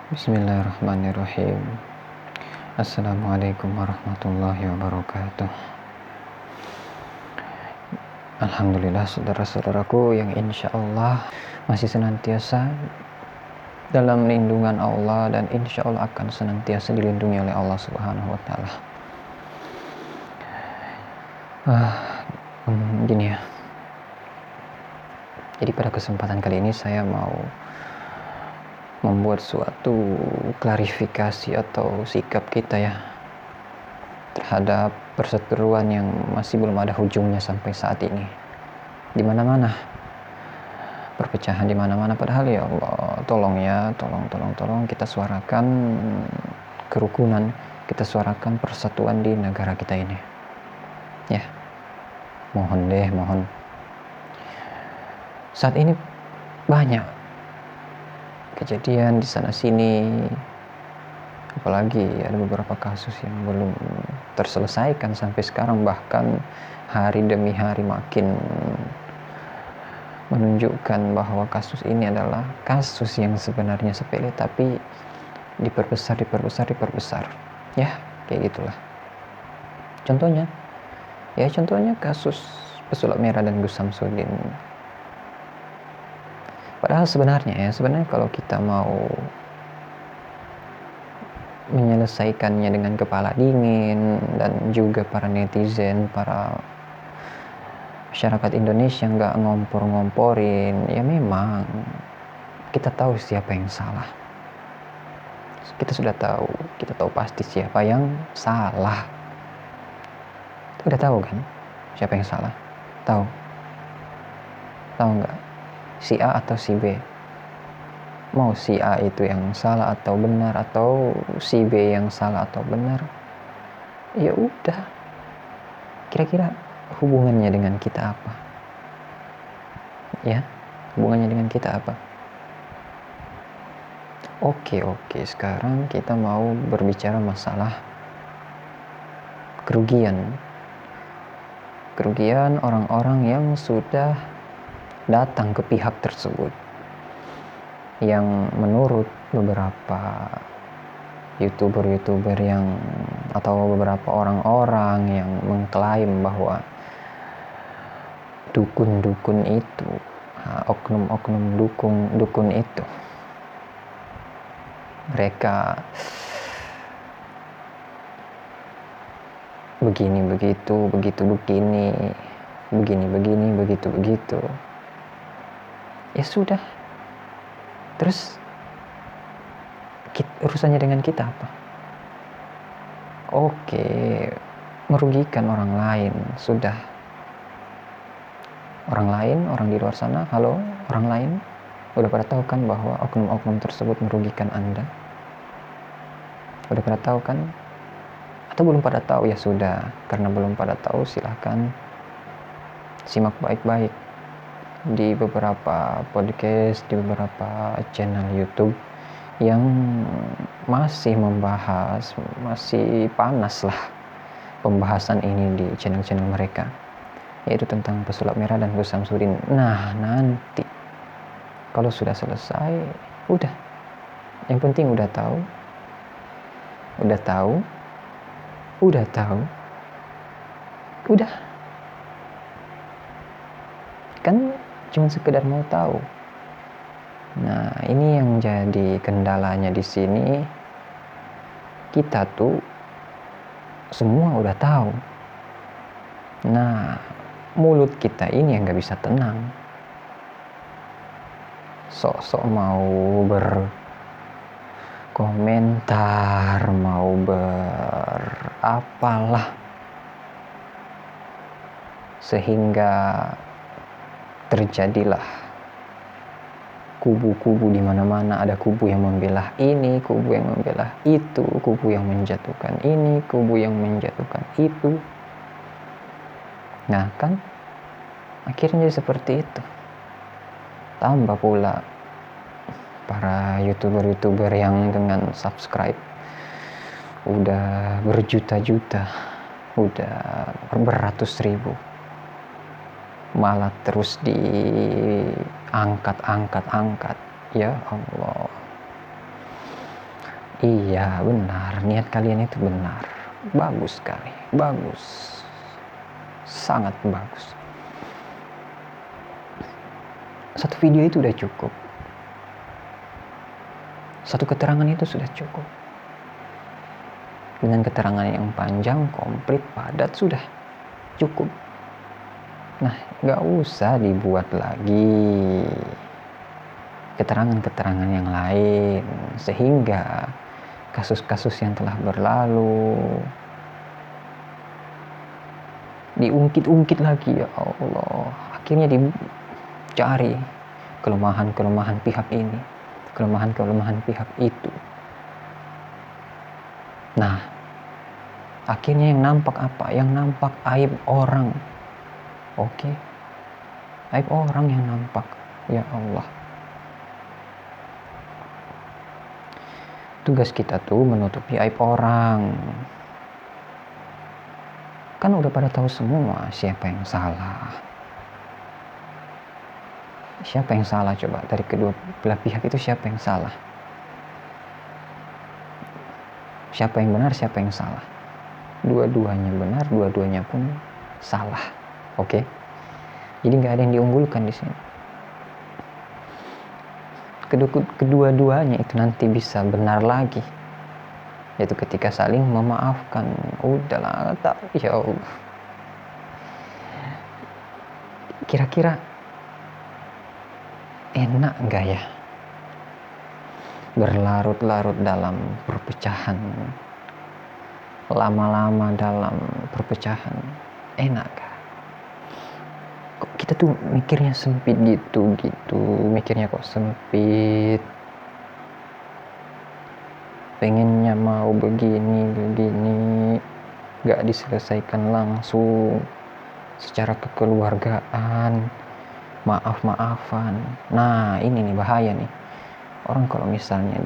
Bismillahirrahmanirrahim. Assalamualaikum warahmatullahi wabarakatuh. Alhamdulillah, saudara-saudaraku yang insya Allah masih senantiasa dalam lindungan Allah dan insya Allah akan senantiasa dilindungi oleh Allah Subhanahu wa Ta'ala. Gini ya. Jadi pada kesempatan kali ini saya mau membuat suatu klarifikasi atau sikap kita ya terhadap perseteruan yang masih belum ada ujungnya sampai saat ini. Di mana-mana perpecahan, di mana-mana, padahal ya Allah, tolong kita suarakan kerukunan, kita suarakan persatuan di negara kita ini. Ya. Mohon. Saat ini banyak kejadian di sana sini, apalagi ada beberapa kasus yang belum terselesaikan sampai sekarang, bahkan hari demi hari makin menunjukkan bahwa kasus ini adalah kasus yang sebenarnya sepele tapi diperbesar ya, kayak gitulah. Contohnya kasus pesulap merah dan Gus Samsudin. Padahal sebenarnya kalau kita mau menyelesaikannya dengan kepala dingin dan juga para netizen, para masyarakat Indonesia nggak ngompor-ngomporin, ya memang kita tahu siapa yang salah. Kita tahu pasti siapa yang salah. Udah tahu kan siapa yang salah? Tahu nggak? Si A atau si B? Mau si A itu yang salah atau benar, atau si B yang salah atau benar? Ya udah. Kira-kira hubungannya dengan kita apa? Ya, hubungannya dengan kita apa? Oke, sekarang kita mau berbicara masalah kerugian orang-orang yang sudah datang ke pihak tersebut, yang menurut beberapa youtuber yang atau beberapa orang-orang yang mengklaim bahwa dukun itu, oknum dukun itu, mereka begini begitu, begitu. Ya sudah. Terus urusannya dengan kita apa? Oke, merugikan orang lain, sudah. Orang di luar sana, halo, orang lain udah pada tahu kan bahwa oknum-oknum tersebut merugikan Anda? Udah pada tahu kan? Atau belum pada tahu? Ya sudah, karena belum pada tahu silahkan simak baik-baik di beberapa podcast, di beberapa channel YouTube yang masih panas lah pembahasan ini di channel-channel mereka, yaitu tentang pesulap merah dan Gus Samsudin. Nah, nanti kalau sudah selesai, udah, yang penting udah tahu udah, kan cuma sekedar mau tahu. Nah, ini yang jadi kendalanya di sini. Kita tuh semua udah tahu. Nah, mulut kita ini yang nggak bisa tenang. Sok-sok mau berkomentar, mau berapalah, sehingga terjadilah kubu-kubu di mana-mana. Ada kubu yang membelah ini, kubu yang membelah itu, kubu yang menjatuhkan ini, kubu yang menjatuhkan itu. Nah kan, akhirnya seperti itu. Tambah pula para youtuber yang dengan subscribe udah berjuta-juta, udah beratus ribu, malah terus diangkat. Ya Allah, Iya benar, niat kalian itu benar, bagus sekali, bagus, sangat bagus. Satu video itu udah cukup, satu keterangan itu sudah cukup. Dengan keterangan yang panjang, komplit, padat sudah cukup. Nah, gak usah dibuat lagi keterangan-keterangan yang lain, sehingga kasus-kasus yang telah berlalu diungkit-ungkit lagi. Ya Allah, akhirnya dicari kelemahan-kelemahan pihak ini, kelemahan-kelemahan pihak itu. Nah, akhirnya yang nampak apa? Yang nampak aib orang. Oke, aib orang yang nampak. Ya Allah, tugas kita tuh menutupi aib orang. Kan udah pada tahu semua siapa yang salah. Siapa yang salah coba? Dari kedua belah pihak itu siapa yang salah? Siapa yang benar, siapa yang salah? Dua-duanya benar, dua-duanya pun salah. Oke? Jadi nggak ada yang diunggulkan di sini. Kedua-duanya itu nanti bisa benar lagi, yaitu ketika saling memaafkan. Udahlah, tak, ya Allah. Kira-kira enak nggak ya berlarut-larut dalam perpecahan, lama-lama dalam perpecahan? Enak gak? Kok kita tuh mikirnya sempit gitu, mikirnya kok sempit, pengennya mau begini, gak diselesaikan langsung secara kekeluargaan, maaf-maafan. Nah ini nih bahaya nih, orang kalau misalnya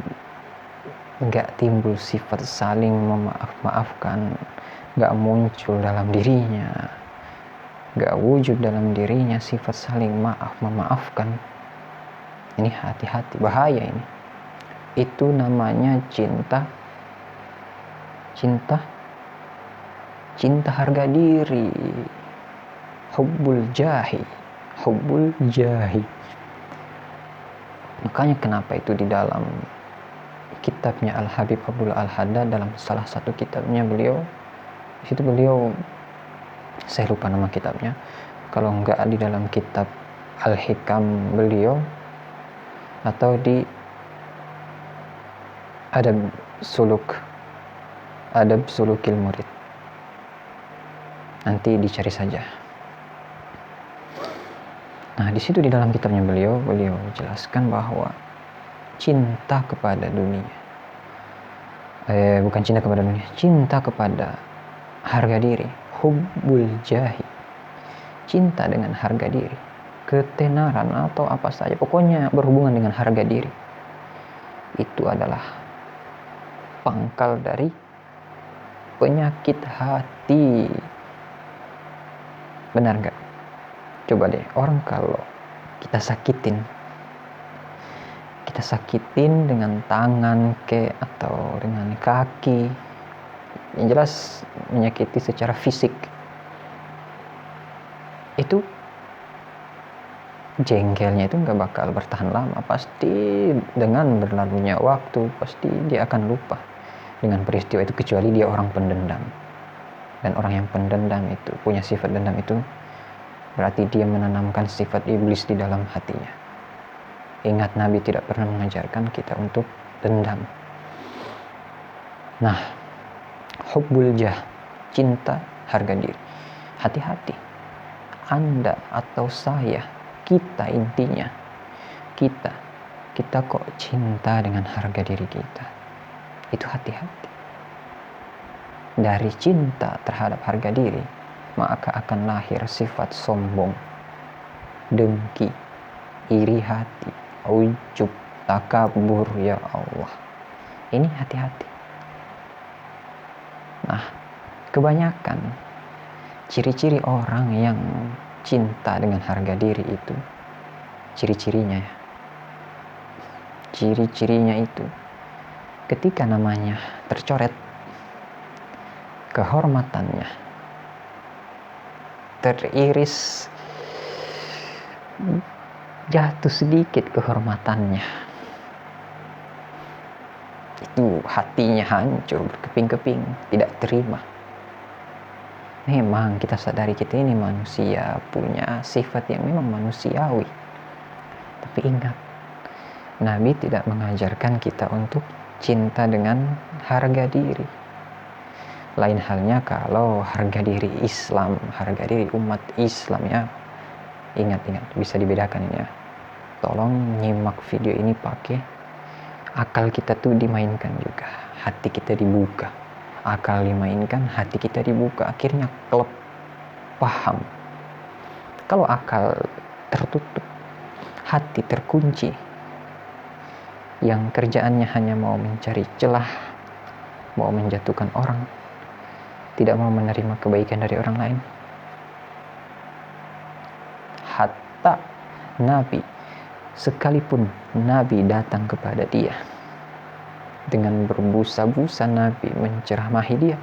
gak timbul sifat saling memaaf-maafkan, gak muncul dalam dirinya, gak wujud dalam dirinya sifat saling memaafkan, ini hati-hati, bahaya ini. Itu namanya cinta harga diri, hubbul jahi. Makanya kenapa itu di dalam kitabnya Al-Habib Abdul Al-Haddad, dalam salah satu kitabnya beliau, disitu beliau, saya lupa nama kitabnya, kalau enggak di dalam kitab Al-Hikam beliau, atau di Adab Sulukil Murid, nanti dicari saja. Nah di situ di dalam kitabnya beliau jelaskan bahwa cinta kepada dunia, bukan cinta kepada dunia, cinta kepada harga diri, hubbul jahi, cinta dengan harga diri, ketenaran atau apa saja, pokoknya berhubungan dengan harga diri, itu adalah pangkal dari penyakit hati. Benar gak? Coba deh, orang kalau kita sakitin dengan tangan atau dengan kaki, yang jelas menyakiti secara fisik, itu jengkelnya itu gak bakal bertahan lama. Pasti dengan berlalunya waktu, pasti dia akan lupa dengan peristiwa itu, kecuali dia orang pendendam. Dan orang yang pendendam itu, punya sifat dendam itu, berarti dia menanamkan sifat iblis di dalam hatinya. Ingat, Nabi tidak pernah mengajarkan kita untuk dendam. Nah, hubbul jah, cinta harga diri. Hati-hati, Anda atau saya, kita intinya, kita kok cinta dengan harga diri kita. Itu hati-hati. Dari cinta terhadap harga diri, maka akan lahir sifat sombong, dengki, iri hati, ujub, takabur. Ya Allah, ini hati-hati. Nah, kebanyakan ciri-ciri orang yang cinta dengan harga diri itu, ciri-cirinya itu ketika namanya tercoret, kehormatannya teriris, jatuh sedikit kehormatannya, itu hatinya hancur berkeping-keping, tidak terima. Memang kita sadari kita ini manusia, punya sifat yang memang manusiawi. Tapi ingat, Nabi tidak mengajarkan kita untuk cinta dengan harga diri. Lain halnya kalau harga diri Islam, harga diri umat Islam ya. Ingat, bisa dibedakan ini ya. Tolong nyimak video ini pakai akal kita tuh dimainkan juga. Hati kita dibuka. Akal dimainkan, hati kita dibuka. Akhirnya klub paham. Kalau akal tertutup, hati terkunci, yang kerjaannya hanya mau mencari celah, mau menjatuhkan orang, tidak mau menerima kebaikan dari orang lain. Hatta Nabi, sekalipun Nabi datang kepada dia dengan berbusa-busa, Nabi menceramahi dia,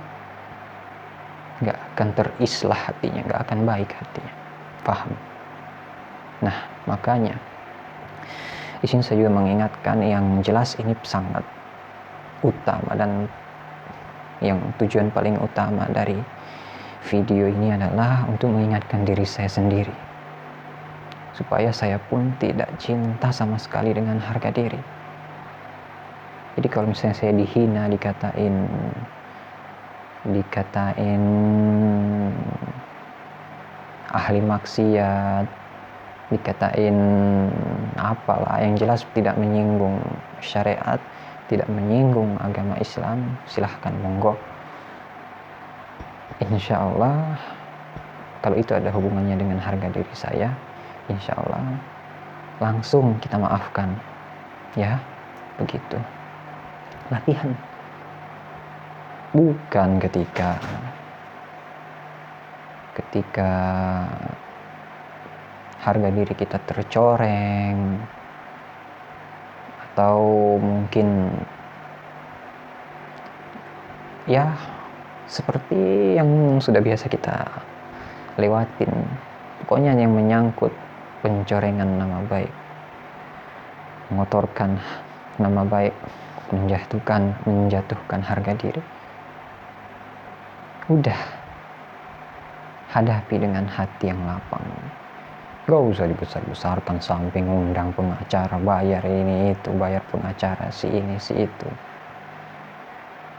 gak akan terislah hatinya, gak akan baik hatinya. Paham? Nah, makanya di sini saya juga mengingatkan, yang jelas ini sangat utama, dan yang tujuan paling utama dari video ini adalah untuk mengingatkan diri saya sendiri, supaya saya pun tidak cinta sama sekali dengan harga diri. Jadi kalau misalnya saya dihina, dikatain ahli maksiat, dikatain apalah, yang jelas tidak menyinggung syariat, tidak menyinggung agama Islam, silahkan, monggo. Insya Allah kalau itu ada hubungannya dengan harga diri saya, insya Allah langsung kita maafkan ya. Begitu latihan, bukan ketika harga diri kita tercoreng, atau mungkin ya seperti yang sudah biasa kita lewatin, pokoknya yang menyangkut pencorengan nama baik, mengotorkan nama baik, menjatuhkan harga diri. Udah, hadapi dengan hati yang lapang. Gak usah dibesar-besarkan sampai ngundang pengacara, bayar ini itu, bayar pengacara si ini si itu.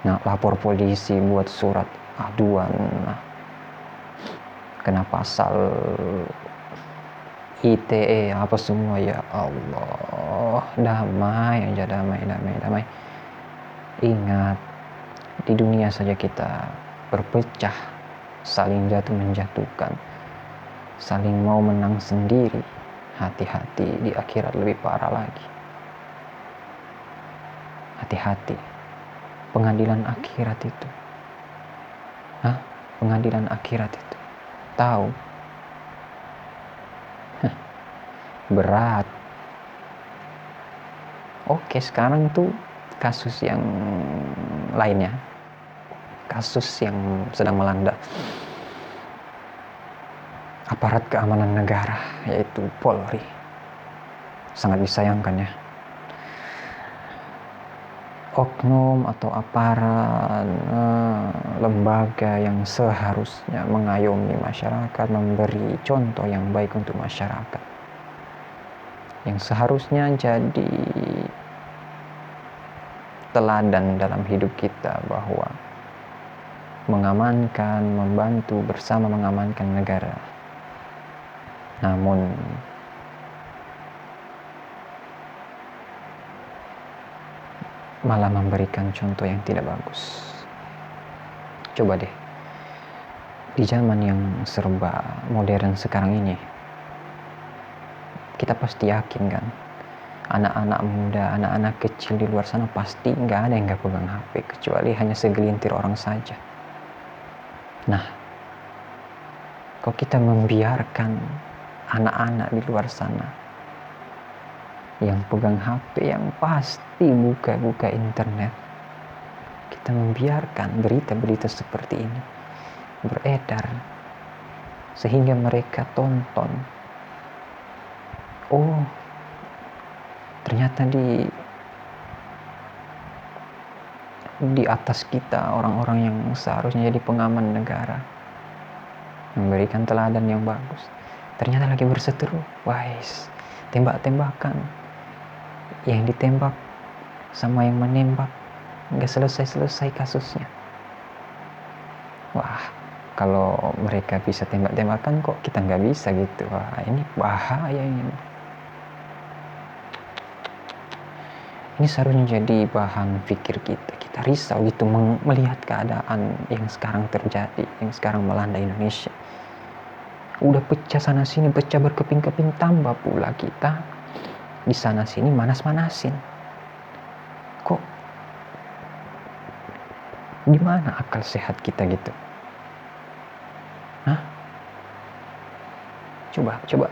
Nah, lapor polisi, buat surat aduan, kena pasal ITE apa semua, ya Allah. Damai aja, damai. Ingat, di dunia saja kita berpecah, saling jatuh menjatuhkan, saling mau menang sendiri. Hati-hati, di akhirat lebih parah lagi. Hati-hati, pengadilan akhirat itu. Pengadilan akhirat itu, tahu? Berat. Oke, sekarang tuh kasus yang lainnya, kasus yang sedang melanda aparat keamanan negara, yaitu Polri. Sangat disayangkan ya, oknum atau aparat lembaga yang seharusnya mengayomi masyarakat, memberi contoh yang baik untuk masyarakat, yang seharusnya jadi teladan dalam hidup kita, bahwa mengamankan, membantu bersama mengamankan negara, namun malah memberikan contoh yang tidak bagus. Coba deh, di zaman yang serba modern sekarang ini, kita pasti yakin kan, anak-anak muda, anak-anak kecil di luar sana pasti nggak ada yang nggak pegang HP, kecuali hanya segelintir orang saja. Nah, kok kita membiarkan anak-anak di luar sana yang pegang HP, yang pasti buka-buka internet, kita membiarkan berita-berita seperti ini beredar sehingga mereka tonton, oh ternyata di atas kita orang-orang yang seharusnya jadi pengaman negara, memberikan teladan yang bagus, ternyata lagi berseteru, wais, tembak-tembakan, yang ditembak sama yang menembak nggak selesai-selesai kasusnya. Wah, kalau mereka bisa tembak-tembakan kok kita nggak bisa gitu. Wah, ini bahaya ini. Ini seharusnya jadi bahan pikir kita. Kita risau gitu melihat keadaan yang sekarang terjadi, yang sekarang melanda Indonesia. Udah pecah sana sini, pecah berkeping-keping, tambah pula kita di sana sini manas-manasin. Kok di mana akal sehat kita gitu? Hah? Coba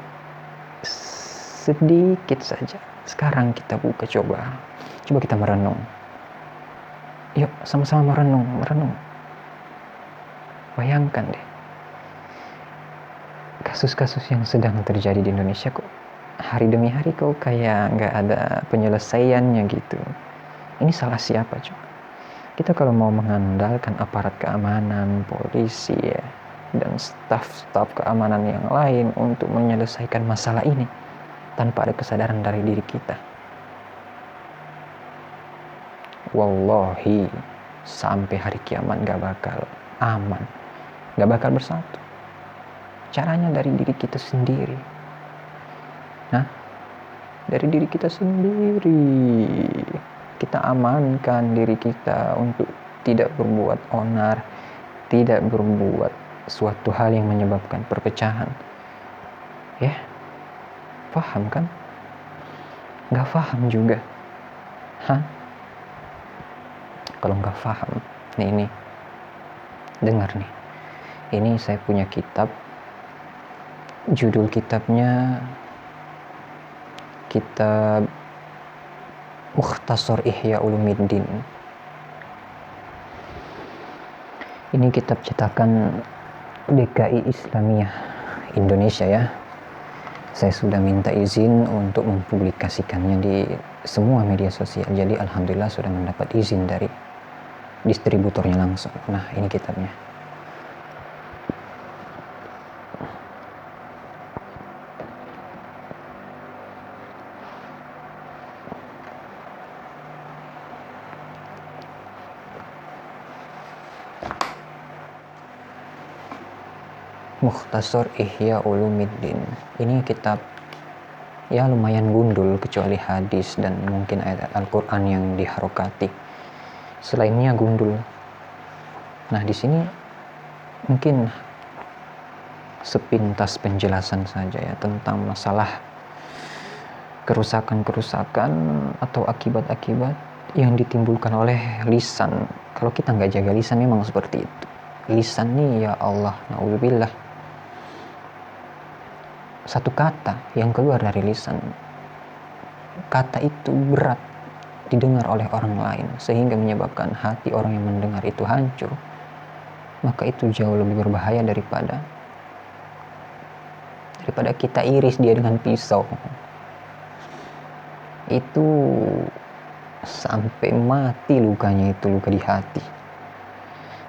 sedikit saja. Sekarang kita buka, coba kita merenung. Yuk sama-sama merenung. Bayangkan deh, kasus-kasus yang sedang terjadi di Indonesia kok hari demi hari kok kayak nggak ada penyelesaiannya gitu. Ini salah siapa coba? Kita kalau mau mengandalkan aparat keamanan, polisi ya, dan staf-staf keamanan yang lain untuk menyelesaikan masalah ini tanpa ada kesadaran dari diri kita, wallahi sampai hari kiamat gak bakal aman, gak bakal bersatu. Caranya dari diri kita sendiri. Dari diri kita sendiri. Kita amankan diri kita untuk tidak berbuat onar, tidak berbuat suatu hal yang menyebabkan perpecahan. Ya, paham kan? Gak paham juga. Kalau nggak paham, nih dengar nih, ini saya punya kitab, judul kitabnya kitab Mukhtasar Ihya Ulumuddin. Ini kitab cetakan DKI Islamiyah Indonesia ya. Saya sudah minta izin untuk mempublikasikannya di semua media sosial, jadi alhamdulillah sudah mendapat izin dari distributornya langsung. Nah, ini kitabnya. Mukhtasar Ihya Ulumuddin. Ini kitab ya lumayan gundul kecuali hadis dan mungkin ayat Al-Quran yang diharokati. Selainnya gundul. Nah, di sini mungkin sepintas penjelasan saja ya tentang masalah kerusakan-kerusakan atau akibat-akibat yang ditimbulkan oleh lisan. Kalau kita nggak jaga lisan memang seperti itu. Lisan nih ya Allah, na'udzubillah, satu kata yang keluar dari lisan, kata itu berat didengar oleh orang lain sehingga menyebabkan hati orang yang mendengar itu hancur, maka itu jauh lebih berbahaya daripada kita iris dia dengan pisau. Itu sampai mati lukanya, itu luka di hati.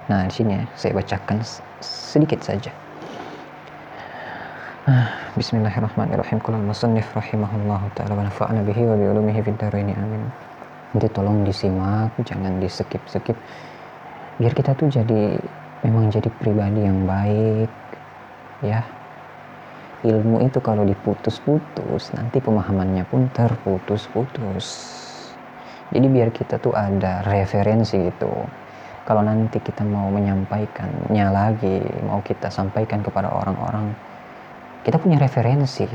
Nah, di sini saya bacakan sedikit saja. Bismillahirrahmanirrahim. Qala al-musannif rahimahullahu ta'ala wa nafa'ana bihi wa bi ulumihi fid dharain amin. Nanti tolong disimak, jangan di skip biar kita tuh memang jadi pribadi yang baik ya. Ilmu itu kalau diputus-putus nanti pemahamannya pun terputus-putus. Jadi biar kita tuh ada referensi gitu. Kalau nanti kita mau menyampaikannya lagi, mau kita sampaikan kepada orang-orang, kita punya referensi.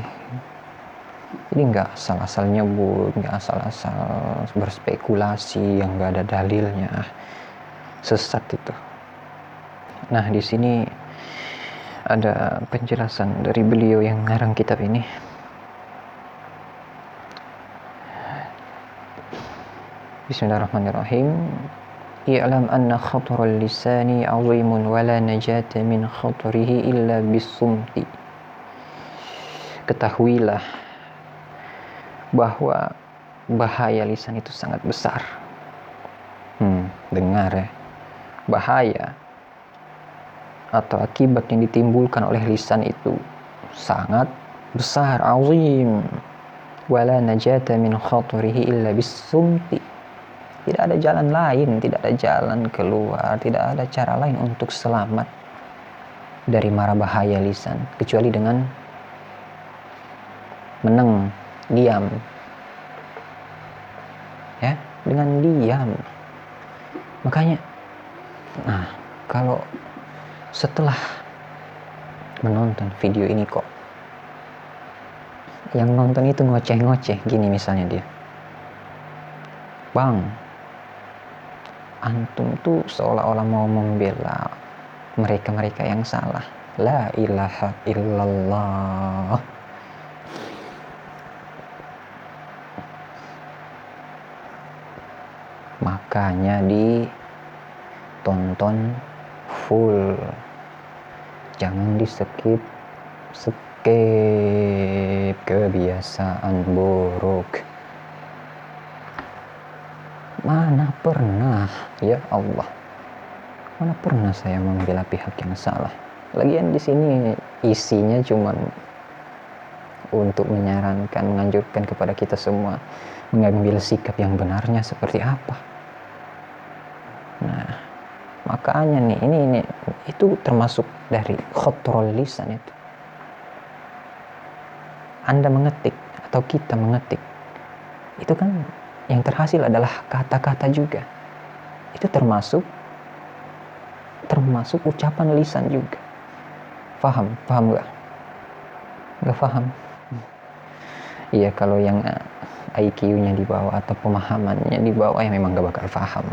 Jadi nggak asal-asal nyebut, nggak asal-asal berspekulasi yang nggak ada dalilnya, sesat itu. Nah, di sini ada penjelasan dari beliau yang ngarang kitab ini. Bismillahirrahmanirrahim. i'lam anna khatral lisani 'azimun wa la najata min khatrihi illa bisumti. Ketahuilah bahwa bahaya lisan itu sangat besar. Dengar ya, bahaya atau akibat yang ditimbulkan oleh lisan itu sangat besar, azim. Wala najata min khatrihi illa bisumti. Tidak ada jalan lain, tidak ada jalan keluar, tidak ada cara lain untuk selamat dari mara bahaya lisan kecuali dengan meneng, diam. Ya, dengan diam. Makanya kalau setelah menonton video ini kok yang nonton itu ngoceh-ngoceh gini, misalnya dia, "Bang, antum tuh seolah-olah mau membela mereka-mereka yang salah. La ilaha illallah." Makanya ditonton full, jangan di skip kebiasaan buruk. Mana pernah, ya Allah, mana pernah saya membela pihak yang salah. Lagian di sini isinya cuman untuk menyarankan, menganjurkan kepada kita semua mengambil sikap yang benarnya seperti apa. Nah, makanya nih, ini itu termasuk dari khatrul lisan itu. Anda mengetik atau kita mengetik, itu kan yang terhasil adalah kata-kata juga. Itu termasuk ucapan lisan juga. Paham gak? Gak paham? Iya, kalau yang IQ-nya di bawah atau pemahamannya di bawah ya memang gak bakal paham.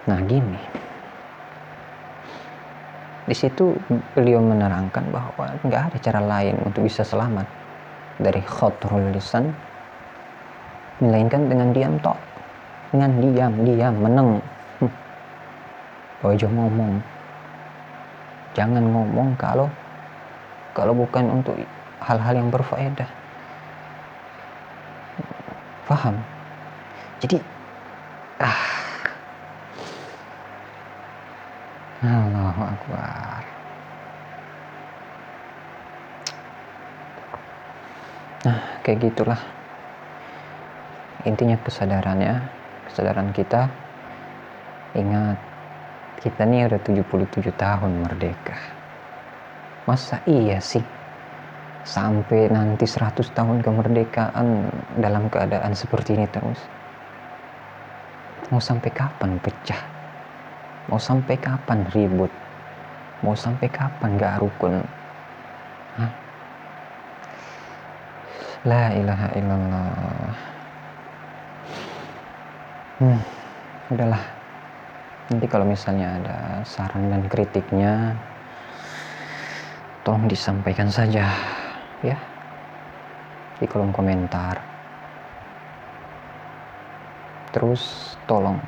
Nah gini, di situ beliau menerangkan bahwa nggak ada cara lain untuk bisa selamat dari khatrul lisan melainkan dengan diam tok, dengan diam meneng. Ojo ngomong, jangan ngomong kalau bukan untuk hal-hal yang berfaedah. Paham? Jadi Allahu Akbar. Nah, kayak gitulah intinya kesadaran kita. Ingat, kita nih udah 77 tahun merdeka. Masa iya sih sampai nanti 100 tahun kemerdekaan dalam keadaan seperti ini terus? Mau sampai kapan pecah? Mau sampai kapan ribut? Mau sampai kapan gak rukun? La ilaha illallah. Udahlah, nanti kalau misalnya ada saran dan kritiknya tolong disampaikan saja ya di kolom komentar. Terus tolong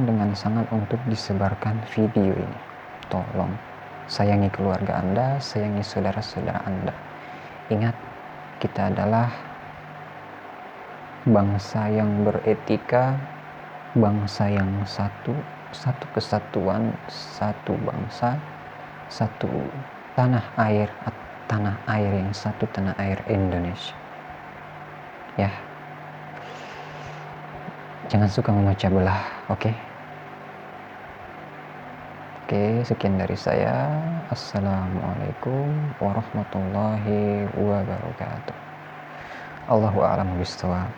dengan sangat untuk disebarkan video ini. Tolong sayangi keluarga Anda, sayangi saudara-saudara Anda. Ingat, kita adalah bangsa yang beretika, bangsa yang satu kesatuan, satu bangsa, satu tanah air yang satu, tanah air Indonesia. Ya, jangan suka memecah belah, oke? Oke, sekian dari saya. Assalamualaikum warahmatullahi wabarakatuh. Allahu a'lam bishawab.